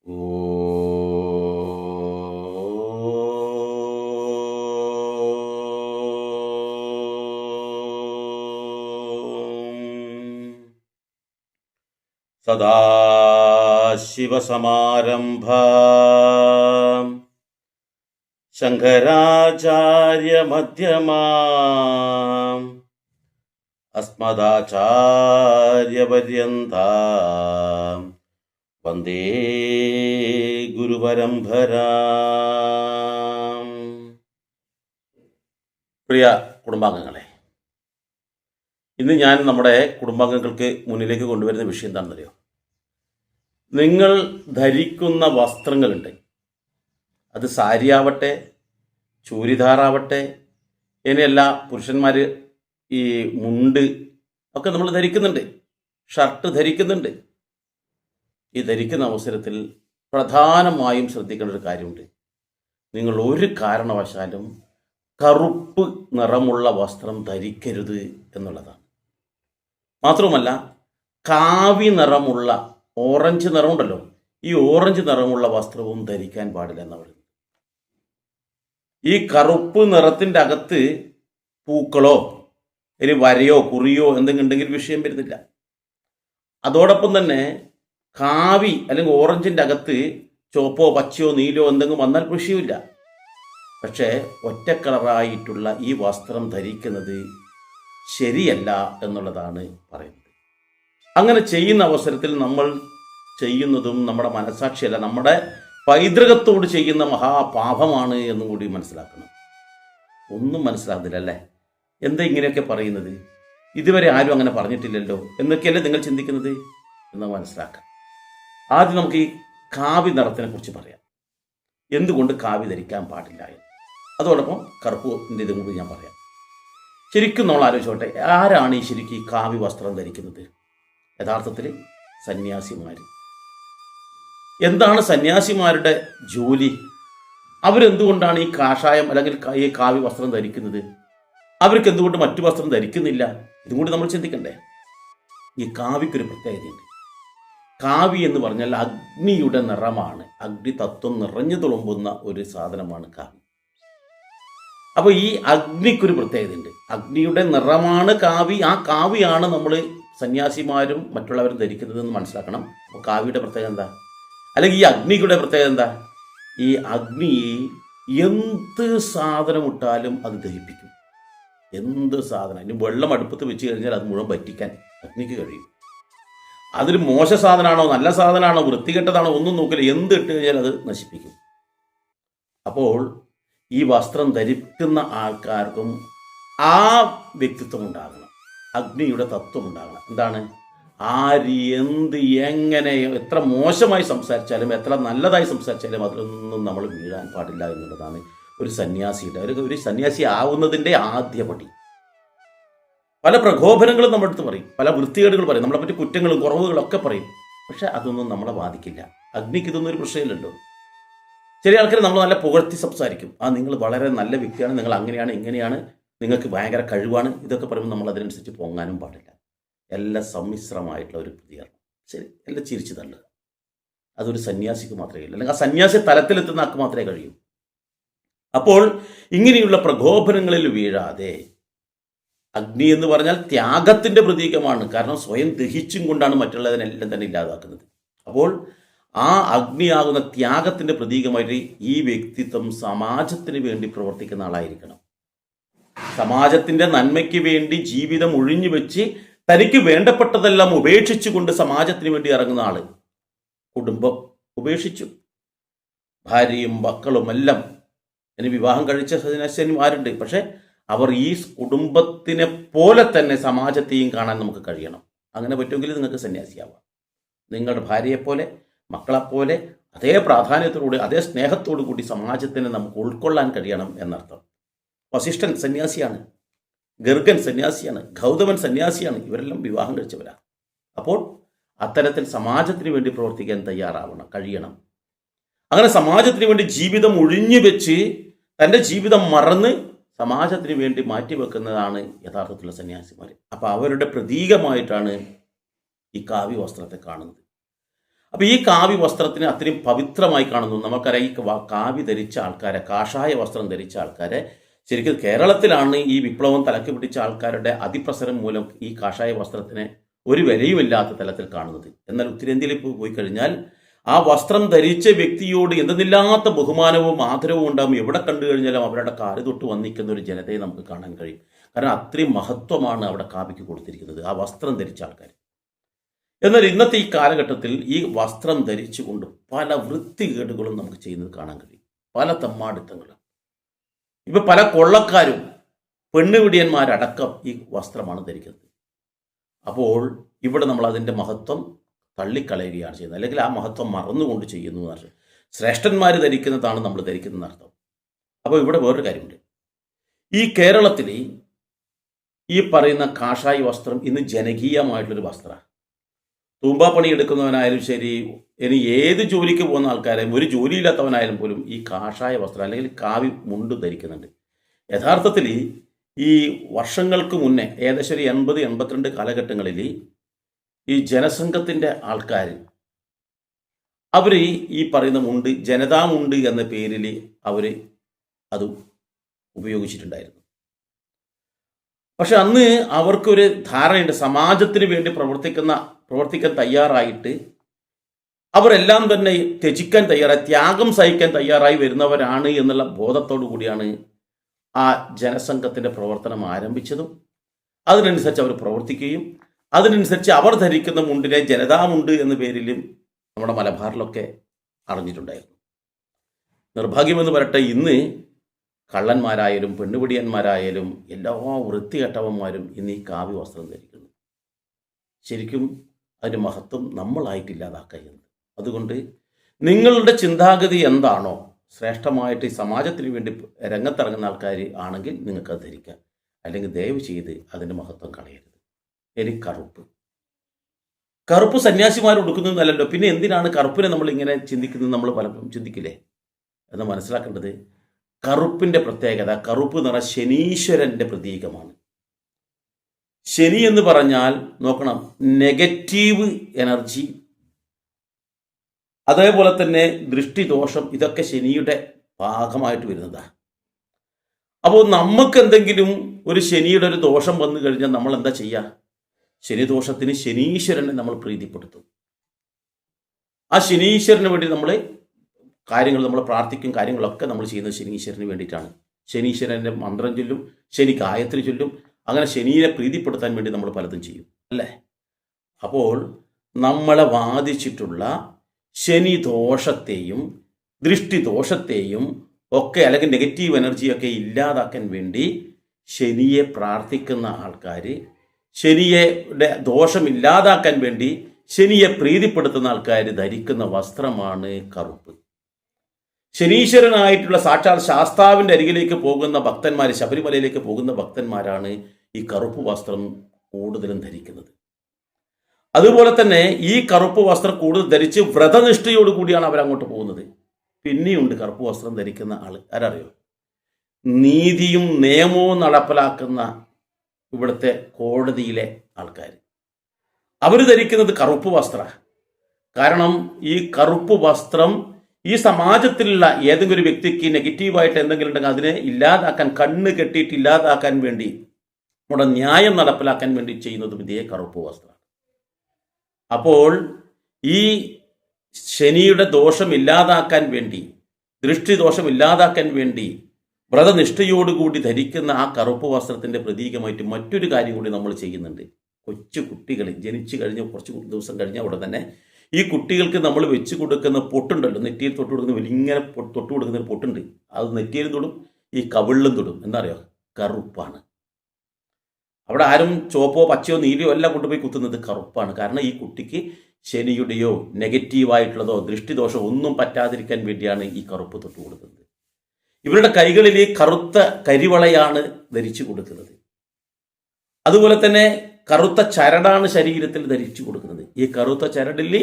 സദാശിവസമാരംഭാം ശങ്കരാചാര്യമധ്യമാം അസ്മദാചാര്യപര്യന്താം വന്ദേ ഗുരുപരമ്പരാം. പ്രിയ കുടുംബാംഗങ്ങളെ, ഇന്ന് ഞാൻ നമ്മുടെ കുടുംബാംഗങ്ങൾക്ക് മുന്നിലേക്ക് കൊണ്ടുവരുന്ന വിഷയം എന്താണെന്നറിയോ? നിങ്ങൾ ധരിക്കുന്ന വസ്ത്രങ്ങളുണ്ട്. അത് സാരിയാവട്ടെ, ചൂരിദാറാവട്ടെ, ഇനിയല്ല പുരുഷന്മാർ ഈ മുണ്ട് ഒക്കെ നമ്മൾ ധരിക്കുന്നുണ്ട്, ഷർട്ട് ധരിക്കുന്നുണ്ട്. ഈ ധരിക്കുന്ന അവസരത്തിൽ പ്രധാനമായും ശ്രദ്ധിക്കേണ്ട ഒരു കാര്യമുണ്ട്. നിങ്ങൾ ഒരു കാരണവശാലും കറുപ്പ് നിറമുള്ള വസ്ത്രം ധരിക്കരുത് എന്നുള്ളതാണ്. മാത്രവുമല്ല, കാവി നിറമുള്ള ഓറഞ്ച് നിറമുണ്ടല്ലോ, ഈ ഓറഞ്ച് നിറമുള്ള വസ്ത്രവും ധരിക്കാൻ പാടില്ല എന്ന് പറയുന്നത്. ഈ കറുപ്പ് നിറത്തിൻ്റെ അകത്ത് പൂക്കളോ ഇനി വരയോ കുറിയോ എന്തെങ്കിലും ഉണ്ടെങ്കിൽ വിഷയം വരുന്നില്ല. അതോടൊപ്പം തന്നെ കാവി അല്ലെങ്കിൽ ഓറഞ്ചിൻ്റെ അകത്ത് ചുവപ്പോ പച്ചയോ നീലോ എന്തെങ്കിലും വന്നാൽ വിഷയമില്ല. പക്ഷേ ഒറ്റ കളറായിട്ടുള്ള ഈ വസ്ത്രം ധരിക്കുന്നത് ശരിയല്ല എന്നുള്ളതാണ് പറയുന്നത്. അങ്ങനെ ചെയ്യുന്ന അവസരത്തിൽ നമ്മൾ ചെയ്യുന്നതും നമ്മുടെ മനസാക്ഷിയല്ല, നമ്മുടെ പൈതൃകത്തോട് ചെയ്യുന്ന മഹാപാപമാണ് എന്നും കൂടി മനസ്സിലാക്കണം. ഒന്നും മനസ്സിലാകുന്നില്ല അല്ലേ? എന്താ ഇങ്ങനെയൊക്കെ പറയുന്നത്? ഇതുവരെ ആരും അങ്ങനെ പറഞ്ഞിട്ടില്ലല്ലോ എന്നൊക്കെയല്ലേ നിങ്ങൾ ചിന്തിക്കുന്നത് എന്ന് മനസ്സിലാക്കാം. ആദ്യം നമുക്ക് ഈ കാവി നിറത്തിനെ കുറിച്ച് പറയാം. എന്തുകൊണ്ട് കാവി ധരിക്കാൻ പാടില്ല എന്ന്, അതോടൊപ്പം കറുപ്പിൻ്റെ ഇതും കൂടി ഞാൻ പറയാം. ശരിക്കും നമ്മൾ ആലോചിച്ചോട്ടെ, ആരാണ് ഈ ശരിക്കും ഈ കാവി വസ്ത്രം ധരിക്കുന്നത്? യഥാർത്ഥത്തിൽ സന്യാസിമാർ. എന്താണ് സന്യാസിമാരുടെ ജോലി? അവരെന്തുകൊണ്ടാണ് ഈ കാഷായം അല്ലെങ്കിൽ ഈ കാവി വസ്ത്രം ധരിക്കുന്നത്? അവർക്ക് എന്തുകൊണ്ട് മറ്റു വസ്ത്രം ധരിക്കുന്നില്ല? ഇതും കൂടി നമ്മൾ ചിന്തിക്കണ്ടേ? ഈ കാവിക്കൊരു പ്രത്യേകതയുണ്ട്. കാവി എന്ന് പറഞ്ഞാൽ അഗ്നിയുടെ നിറമാണ്, അഗ്നി തത്വം നിറഞ്ഞു തുളുമ്പുന്ന ഒരു സാധനമാണ് കാവി. അപ്പോൾ ഈ അഗ്നിക്കൊരു പ്രത്യേകതയുണ്ട്. അഗ്നിയുടെ നിറമാണ് കാവി. ആ കാവിയാണ് നമ്മൾ സന്യാസിമാരും മറ്റുള്ളവരും ധരിക്കുന്നതെന്ന് മനസ്സിലാക്കണം. അപ്പോൾ കാവിയുടെ പ്രത്യേകത എന്താ? അല്ലെങ്കിൽ ഈ അഗ്നിയുടെ പ്രത്യേകത എന്താ? ഈ അഗ്നി എന്ത് സാധനം ഇട്ടാലും അത് ദഹിപ്പിക്കും. എന്ത് സാധനം, ഇനി വെള്ളം അടുപ്പത്ത് വെച്ച് കഴിഞ്ഞാൽ അത് മുഴുവൻ പറ്റിക്കാൻ അഗ്നിക്ക് കഴിയും. അതൊരു മോശ സാധനമാണോ നല്ല സാധനമാണോ വൃത്തികെട്ടതാണോ ഒന്നും നോക്കില്ല, എന്ത് ഇട്ട് കഴിഞ്ഞാൽ അത് നശിപ്പിക്കും. അപ്പോൾ ഈ വസ്ത്രം ധരിക്കുന്ന ആൾക്കാർക്കും ആ വ്യക്തിത്വം ഉണ്ടാകണം, അഗ്നിയുടെ തത്വം ഉണ്ടാകണം. എന്താണ്? ആര് എന്ത് എങ്ങനെ എത്ര മോശമായി സംസാരിച്ചാലും എത്ര നല്ലതായി സംസാരിച്ചാലും അതിലൊന്നും നമ്മൾ വീഴാൻ പാടില്ല എന്നുള്ളതാണ് ഒരു സന്യാസിയുടെ ഒരു സന്യാസി ആവുന്നതിൻ്റെ ആദ്യപടി. പല പ്രകോപനങ്ങളും നമ്മുടെ അടുത്ത് പറയും, പല വൃത്തികേടുകൾ പറയും, നമ്മളെ പറ്റി കുറ്റങ്ങളും കുറവുകളും ഒക്കെ പറയും. പക്ഷെ അതൊന്നും നമ്മളെ ബാധിക്കില്ല. അഗ്നിക്ക് ഇതൊന്നും ഒരു പ്രശ്നമില്ലല്ലോ. ചില ആൾക്കാർ നമ്മൾ നല്ല പുകഴ്ത്തി സംസാരിക്കും. നിങ്ങൾ വളരെ നല്ല വ്യക്തിയാണ്, നിങ്ങൾ അങ്ങനെയാണ് ഇങ്ങനെയാണ്, നിങ്ങൾക്ക് ഭയങ്കര കഴിവാണ്, ഇതൊക്കെ പറയുമ്പോൾ നമ്മൾ അതിനനുസരിച്ച് പൊങ്ങാനും പാടില്ല. എല്ലാം സമ്മിശ്രമായിട്ടുള്ള ഒരു പ്രതികരണം. ശരി, എല്ലാം ചിരിച്ചു തള്ളുക. അതൊരു സന്യാസിക്ക് മാത്രമേ കഴിയൂ, അല്ലെങ്കിൽ ആ സന്യാസി തലത്തിലെത്തുന്ന ആൾക്ക് മാത്രമേ കഴിയൂ. അപ്പോൾ ഇങ്ങനെയുള്ള പ്രകോപനങ്ങളിൽ വീഴാതെ, അഗ്നി എന്ന് പറഞ്ഞാൽ ത്യാഗത്തിൻ്റെ പ്രതീകമാണ്. കാരണം സ്വയം ദഹിച്ചും കൊണ്ടാണ് മറ്റുള്ളതിനെല്ലാം തന്നെ ഇല്ലാതാക്കുന്നത്. അപ്പോൾ ആ അഗ്നിയാകുന്ന ത്യാഗത്തിൻ്റെ പ്രതീകമായിട്ട് ഈ വ്യക്തിത്വം സമാജത്തിന് വേണ്ടി പ്രവർത്തിക്കുന്ന ആളായിരിക്കണം. സമാജത്തിൻ്റെ നന്മയ്ക്ക് വേണ്ടി ജീവിതം ഒഴിഞ്ഞു വെച്ച് തനിക്ക് വേണ്ടപ്പെട്ടതെല്ലാം ഉപേക്ഷിച്ചുകൊണ്ട് സമാജത്തിന് വേണ്ടി ഇറങ്ങുന്ന ആള്. കുടുംബം ഉപേക്ഷിച്ചു, ഭാര്യയും മക്കളുമെല്ലാം. ഇനി വിവാഹം കഴിച്ച സന്യാസിമാരുണ്ട്, പക്ഷെ അവർ ഈ കുടുംബത്തിനെ പോലെ തന്നെ സമാജത്തെയും കാണാൻ നമുക്ക് കഴിയണം. അങ്ങനെ പറ്റുമെങ്കിൽ നിങ്ങൾക്ക് സന്യാസിയാവാം. നിങ്ങളുടെ ഭാര്യയെപ്പോലെ മക്കളെപ്പോലെ അതേ പ്രാധാന്യത്തോടുകൂടി അതേ സ്നേഹത്തോടു കൂടി സമാജത്തിനെ നമുക്ക് ഉൾക്കൊള്ളാൻ കഴിയണം എന്നർത്ഥം. വസിഷ്ഠൻ സന്യാസിയാണ്, ഗർഗൻ സന്യാസിയാണ്, ഗൗതമൻ സന്യാസിയാണ്. ഇവരെല്ലാം വിവാഹം കഴിച്ചവരാണ്. അപ്പോൾ അത്തരത്തിൽ സമാജത്തിന് വേണ്ടി പ്രവർത്തിക്കാൻ തയ്യാറാവണം, കഴിയണം. അങ്ങനെ സമാജത്തിന് വേണ്ടി ജീവിതം ഒഴിഞ്ഞു വെച്ച് തൻ്റെ ജീവിതം മറന്ന് സമാജത്തിന് വേണ്ടി മാറ്റിവെക്കുന്നതാണ് യഥാർത്ഥത്തിലുള്ള സന്യാസിമാർ. അപ്പോൾ അവരുടെ പ്രതീകമായിട്ടാണ് ഈ കാവ്യ വസ്ത്രത്തെ കാണുന്നത്. അപ്പോൾ ഈ കാവ്യ വസ്ത്രത്തിന് അത്രയും പവിത്രമായി കാണുന്നു. നമുക്കറിയാം ഈ കാവ്യ ധരിച്ച ആൾക്കാരെ, കാഷായ വസ്ത്രം ധരിച്ച ആൾക്കാരെ ശരിക്കും കേരളത്തിലാണ് ഈ വിപ്ലവം തലക്ക് പിടിച്ച ആൾക്കാരുടെ അതിപ്രസരം മൂലം ഈ കാഷായ വസ്ത്രത്തിന് ഒരു വിലയുമില്ലാത്ത തലത്തിൽ കാണുന്നത്. എന്നാൽ ഉത്തരേന്ത്യയിൽ പോയി കഴിഞ്ഞാൽ ആ വസ്ത്രം ധരിച്ച വ്യക്തിയോട് എന്തെന്നില്ലാത്ത ബഹുമാനവും ആദരവും ഉണ്ടാകും. എവിടെ കണ്ടു കഴിഞ്ഞാലും അവരുടെ കാല് തൊട്ട് വന്നിക്കുന്ന ഒരു ജനതയെ നമുക്ക് കാണാൻ കഴിയും. കാരണം അത്രയും മഹത്വമാണ് അവിടെ കാവ്യക്ക് കൊടുത്തിരിക്കുന്നത്, ആ വസ്ത്രം ധരിച്ച ആൾക്കാർ. എന്നാൽ ഇന്നത്തെ ഈ കാലഘട്ടത്തിൽ ഈ വസ്ത്രം ധരിച്ചുകൊണ്ട് പല വൃത്തികേടുകളും നമുക്ക് ചെയ്യുന്നത് കാണാൻ കഴിയും. പല തമ്മാടിത്തങ്ങളും. ഇപ്പൊ പല കൊള്ളക്കാരും പെണ്ണുപിടിയന്മാരടക്കം ഈ വസ്ത്രമാണ് ധരിക്കുന്നത്. അപ്പോൾ ഇവിടെ നമ്മൾ അതിൻ്റെ മഹത്വം തള്ളിക്കളയുകയാണ് ചെയ്യുന്നത്, അല്ലെങ്കിൽ ആ മഹത്വം മറന്നുകൊണ്ട് ചെയ്യുന്നു എന്നർത്ഥം. ശ്രേഷ്ഠന്മാർ ധരിക്കുന്നതാണ് നമ്മൾ ധരിക്കുന്നതെന്ന് അർത്ഥം. അപ്പോൾ ഇവിടെ വേറൊരു കാര്യമുണ്ട്. ഈ കേരളത്തിൽ ഈ പറയുന്ന കാഷായ വസ്ത്രം ഇന്ന് ജനകീയമായിട്ടുള്ളൊരു വസ്ത്രമാണ്. തൂമ്പാ പണി എടുക്കുന്നവനായാലും ശരി, ഇനി ഏത് ജോലിക്ക് പോകുന്ന ആൾക്കാരും, ഒരു ജോലിയില്ലാത്തവനായാലും പോലും ഈ കാഷായ വസ്ത്രം അല്ലെങ്കിൽ കാവ്യ മുണ്ട് ധരിക്കുന്നുണ്ട്. യഥാർത്ഥത്തിൽ ഈ വർഷങ്ങൾക്ക് മുന്നേ ഏകദേശം ഒരു 80-82 കാലഘട്ടങ്ങളിൽ ഈ ജനസംഘത്തിൻ്റെ ആൾക്കാർ അവർ ഈ പറയുന്ന മുണ്ട്, ജനതാ മുണ്ട് എന്ന പേരിൽ അവർ അത് ഉപയോഗിച്ചിട്ടുണ്ടായിരുന്നു. പക്ഷെ അന്ന് അവർക്കൊരു ധാരണയുണ്ട്, സമാജത്തിന് വേണ്ടി പ്രവർത്തിക്കാൻ തയ്യാറായിട്ട് അവരെല്ലാം തന്നെ ത്യജിക്കാൻ തയ്യാറായി, ത്യാഗം സഹിക്കാൻ തയ്യാറായി വരുന്നവരാണ് എന്നുള്ള ബോധത്തോടു കൂടിയാണ് ആ ജനസംഘത്തിൻ്റെ പ്രവർത്തനം ആരംഭിച്ചതും അതിനനുസരിച്ച് അവർ പ്രവർത്തിക്കുകയും അതിനനുസരിച്ച് അവർ ധരിക്കുന്ന മുണ്ടിനെ ജനതാ മുണ്ട് എന്ന പേരിലും നമ്മുടെ മലബാറിലൊക്കെ അറിഞ്ഞിട്ടുണ്ടായിരുന്നു. നിർഭാഗ്യമെന്ന് പറയട്ടെ, ഇന്ന് കള്ളന്മാരായാലും പെണ്ണുപിടിയന്മാരായാലും എല്ലാ വൃത്തികെട്ടവന്മാരും ഇന്ന് ഈ കാവ്യ വസ്ത്രം ധരിക്കുന്നു. ശരിക്കും അതിൻ്റെ മഹത്വം നമ്മളായിട്ടില്ലാതാക്കുന്നത്. അതുകൊണ്ട് നിങ്ങളുടെ ചിന്താഗതി എന്താണോ, ശ്രേഷ്ഠമായിട്ട് ഈ സമാജത്തിന് വേണ്ടി രംഗത്തിറങ്ങുന്ന ആൾക്കാർ ആണെങ്കിൽ നിങ്ങൾക്കത് ധരിക്കാം. അല്ലെങ്കിൽ ദയവ് ചെയ്ത് അതിൻ്റെ മഹത്വം കളയരുത്. ഇനി കറുപ്പ് സന്യാസിമാർ ഉടുക്കുന്നതല്ലല്ലോ, പിന്നെ എന്തിനാണ് കറുപ്പിനെ നമ്മൾ ഇങ്ങനെ ചിന്തിക്കുന്നത്? നമ്മൾ പലപ്പോഴും ചിന്തിക്കില്ലേ എന്ന് മനസ്സിലാക്കേണ്ടത്. കറുപ്പിൻ്റെ പ്രത്യേകത, കറുപ്പ് നിറ ശനീശ്വരൻ്റെ പ്രതീകമാണ്. ശനി എന്ന് പറഞ്ഞാൽ നോക്കണം, നെഗറ്റീവ് എനർജി, അതേപോലെ തന്നെ ദൃഷ്ടിദോഷം, ഇതൊക്കെ ശനിയുടെ ഭാഗമായിട്ട് വരുന്നതാണ്. അപ്പോൾ നമുക്ക് എന്തെങ്കിലും ഒരു ശനിയുടെ ഒരു ദോഷം വന്നു കഴിഞ്ഞാൽ നമ്മൾ എന്താ ചെയ്യുക? ശനിദോഷത്തിന് ശനീശ്വരനെ നമ്മൾ പ്രീതിപ്പെടുത്തും. ആ ശനീശ്വരന് വേണ്ടി നമ്മൾ പ്രാർത്ഥിക്കും, കാര്യങ്ങളൊക്കെ നമ്മൾ ചെയ്യുന്നത് ശനീശ്വരന് വേണ്ടിയിട്ടാണ്. ശനീശ്വരൻ്റെ മന്ത്രം ചൊല്ലും, ശനി ഗായത്രി ചൊല്ലും, അങ്ങനെ ശനിയെ പ്രീതിപ്പെടുത്താൻ വേണ്ടി നമ്മൾ പലതും ചെയ്യും, അല്ലേ? അപ്പോൾ നമ്മളെ ബാധിച്ചിട്ടുള്ള ശനിദോഷത്തെയും ദൃഷ്ടിദോഷത്തെയും ഒക്കെ, അല്ലെങ്കിൽ നെഗറ്റീവ് എനർജിയൊക്കെ ഇല്ലാതാക്കാൻ വേണ്ടി ശനിയെ പ്രാർത്ഥിക്കുന്ന ആൾക്കാർ, ശനിയുടെ ദോഷം ഇല്ലാതാക്കാൻ വേണ്ടി ശനിയെ പ്രീതിപ്പെടുത്തുന്ന ആൾക്കാർ ധരിക്കുന്ന വസ്ത്രമാണ് കറുപ്പ്. ശനീശ്വരനായിട്ടുള്ള സാക്ഷാൽ ശാസ്താവിൻ്റെ അരികിലേക്ക് പോകുന്ന ഭക്തന്മാർ, ശബരിമലയിലേക്ക് പോകുന്ന ഭക്തന്മാരാണ് ഈ കറുപ്പ് വസ്ത്രം കൂടുതലും ധരിക്കുന്നത്. അതുപോലെ തന്നെ ഈ കറുപ്പ് വസ്ത്രം കൂടുതൽ ധരിച്ച് വ്രതനിഷ്ഠയോടുകൂടിയാണ് അവരങ്ങോട്ട് പോകുന്നത്. പിന്നെയുണ്ട് കറുപ്പ് വസ്ത്രം ധരിക്കുന്ന ആൾ, ആരറിയോ? നീതിയും നിയമവും നടപ്പിലാക്കുന്ന ഇവിടുത്തെ കോടതിയിലെ ആൾക്കാർ. അവർ ധരിക്കുന്നത് കറുപ്പ് വസ്ത്രമാണ്. കാരണം ഈ കറുപ്പ് വസ്ത്രം ഈ സമാജത്തിലുള്ള ഏതെങ്കിലും ഒരു വ്യക്തിക്ക് നെഗറ്റീവായിട്ട് എന്തെങ്കിലും ഉണ്ടെങ്കിൽ അതിനെ ഇല്ലാതാക്കാൻ, കണ്ണ് കെട്ടിയിട്ട് ഇല്ലാതാക്കാൻ വേണ്ടി, നമ്മുടെ ന്യായം നടപ്പിലാക്കാൻ വേണ്ടി ചെയ്യുന്നതും ഇതേ കറുപ്പ് വസ്ത്രമാണ്. അപ്പോൾ ഈ ശനിയുടെ ദോഷം ഇല്ലാതാക്കാൻ വേണ്ടി, ദൃഷ്ടിദോഷം ഇല്ലാതാക്കാൻ വേണ്ടി വ്രതനിഷ്ഠയോടുകൂടി ധരിക്കുന്ന ആ കറുപ്പ് വസ്ത്രത്തിൻ്റെ പ്രതീകമായിട്ട് മറ്റൊരു കാര്യം കൂടി നമ്മൾ ചെയ്യുന്നുണ്ട്. കൊച്ചു കുട്ടികൾ ജനിച്ചു കഴിഞ്ഞ് കുറച്ച് ദിവസം കഴിഞ്ഞ ഉടനെ തന്നെ ഈ കുട്ടികൾക്ക് നമ്മൾ വെച്ച് കൊടുക്കുന്ന പൊട്ടുണ്ടല്ലോ, നെറ്റിയിൽ തൊട്ട് കൊടുക്കുന്ന ഇങ്ങനെ തൊട്ട് കൊടുക്കുന്ന ഒരു പൊട്ടുണ്ട്. അത് നെറ്റിയിലും തൊടും, ഈ കവിളിലും തൊടും. എന്താ പറയുക? കറുപ്പാണ്. അവിടെ ആരും ചുവപ്പോ പച്ചയോ നീലയോ എല്ലാം കൊണ്ടുപോയി കുത്തുന്നത് കറുപ്പാണ്. കാരണം ഈ കുട്ടിക്ക് ശനിയുടെയോ നെഗറ്റീവായിട്ടുള്ളതോ ദൃഷ്ടിദോഷമോ ഒന്നും പറ്റാതിരിക്കാൻ വേണ്ടിയാണ് ഈ കറുപ്പ് തൊട്ട് കൊടുക്കുന്നത്. ഇവരുടെ കൈകളിൽ കറുത്ത കരിവളയാണ് ധരിച്ചു കൊടുക്കുന്നത്. അതുപോലെ തന്നെ കറുത്ത ചരടാണ് ശരീരത്തിൽ ധരിച്ചു കൊടുക്കുന്നത്. ഈ കറുത്ത ചരടിൽ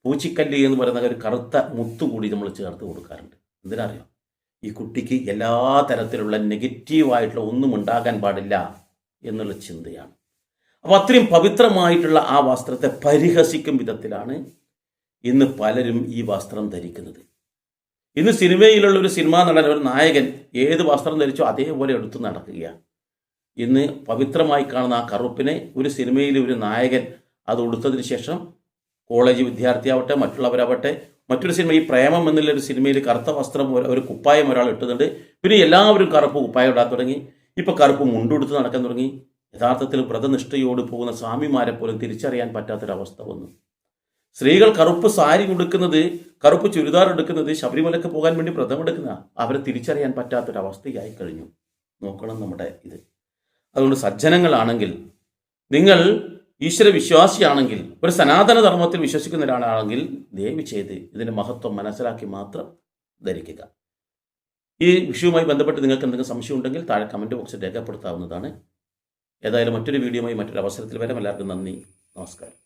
പൂച്ചിക്കല്ല് എന്ന് പറയുന്ന ഒരു കറുത്ത മുത്തു കൂടി നമ്മൾ ചേർത്ത് കൊടുക്കാറുണ്ട്. എന്തിനറിയോ? ഈ കുട്ടിക്ക് എല്ലാ തരത്തിലുള്ള നെഗറ്റീവായിട്ടുള്ള ഒന്നും ഉണ്ടാകാൻ പാടില്ല എന്നുള്ള ചിന്തയാണ്. അപ്പോൾ അത്രയും പവിത്രമായിട്ടുള്ള ആ വസ്ത്രത്തെ പരിഹസിക്കും വിധത്തിലാണ് ഇന്ന് പലരും ഈ വസ്ത്രം ധരിക്കുന്നത്. ഇന്ന് സിനിമയിലുള്ള ഒരു സിനിമാ നടൻ, ഒരു നായകൻ ഏത് വസ്ത്രം ധരിച്ചോ അതേപോലെ എടുത്തു നടക്കുകയാണ്. ഇന്ന് പവിത്രമായി കാണുന്ന ആ കറുപ്പിനെ ഒരു സിനിമയിൽ ഒരു നായകൻ അത് ഉടുത്തതിന് ശേഷം കോളേജ് വിദ്യാർത്ഥിയാവട്ടെ മറ്റുള്ളവരാവട്ടെ മറ്റൊരു സിനിമ, ഈ പ്രേമം എന്നുള്ള ഒരു സിനിമയിൽ കറുത്ത വസ്ത്രം ഒരു കുപ്പായം ഒരാൾ ഇട്ടുന്നുണ്ട്. പിന്നെ എല്ലാവരും കറുപ്പ് കുപ്പായം ഇടാൻ തുടങ്ങി. ഇപ്പോൾ കറുപ്പ് മുണ്ടുടുത്ത് നടക്കാൻ തുടങ്ങി. യഥാർത്ഥത്തിൽ വ്രതനിഷ്ഠയോട് പോകുന്ന സ്വാമിമാരെ പോലും തിരിച്ചറിയാൻ പറ്റാത്തൊരവസ്ഥ വന്നു. സ്ത്രീകൾ കറുപ്പ് സാരി ഉടുക്കുന്നത്, കറുപ്പ് ചുരിദാർ എടുക്കുന്നത് ശബരിമലയ്ക്ക് പോകാൻ വേണ്ടി വ്രതമെടുക്കുന്ന അവരെ തിരിച്ചറിയാൻ പറ്റാത്തൊരവസ്ഥയായി കഴിഞ്ഞു. നോക്കണം നമ്മുടെ ഇത്. അതുകൊണ്ട് സജ്ജനങ്ങളാണെങ്കിൽ, നിങ്ങൾ ഈശ്വര വിശ്വാസിയാണെങ്കിൽ, ഒരു സനാതന ധർമ്മത്തിൽ വിശ്വസിക്കുന്ന ഒരാളാണെങ്കിൽ ദയവ് ചെയ്ത് ഇതിൻ്റെ മഹത്വം മനസ്സിലാക്കി മാത്രം ധരിക്കുക. ഈ വിഷയവുമായി ബന്ധപ്പെട്ട് നിങ്ങൾക്ക് എന്തെങ്കിലും സംശയം ഉണ്ടെങ്കിൽ താഴെ കമൻറ്റ് ബോക്സിൽ രേഖപ്പെടുത്താവുന്നതാണ്. ഏതായാലും മറ്റൊരു വീഡിയോയുമായി മറ്റൊരു അവസരത്തിൽ വരാം. എല്ലാവർക്കും നന്ദി, നമസ്കാരം.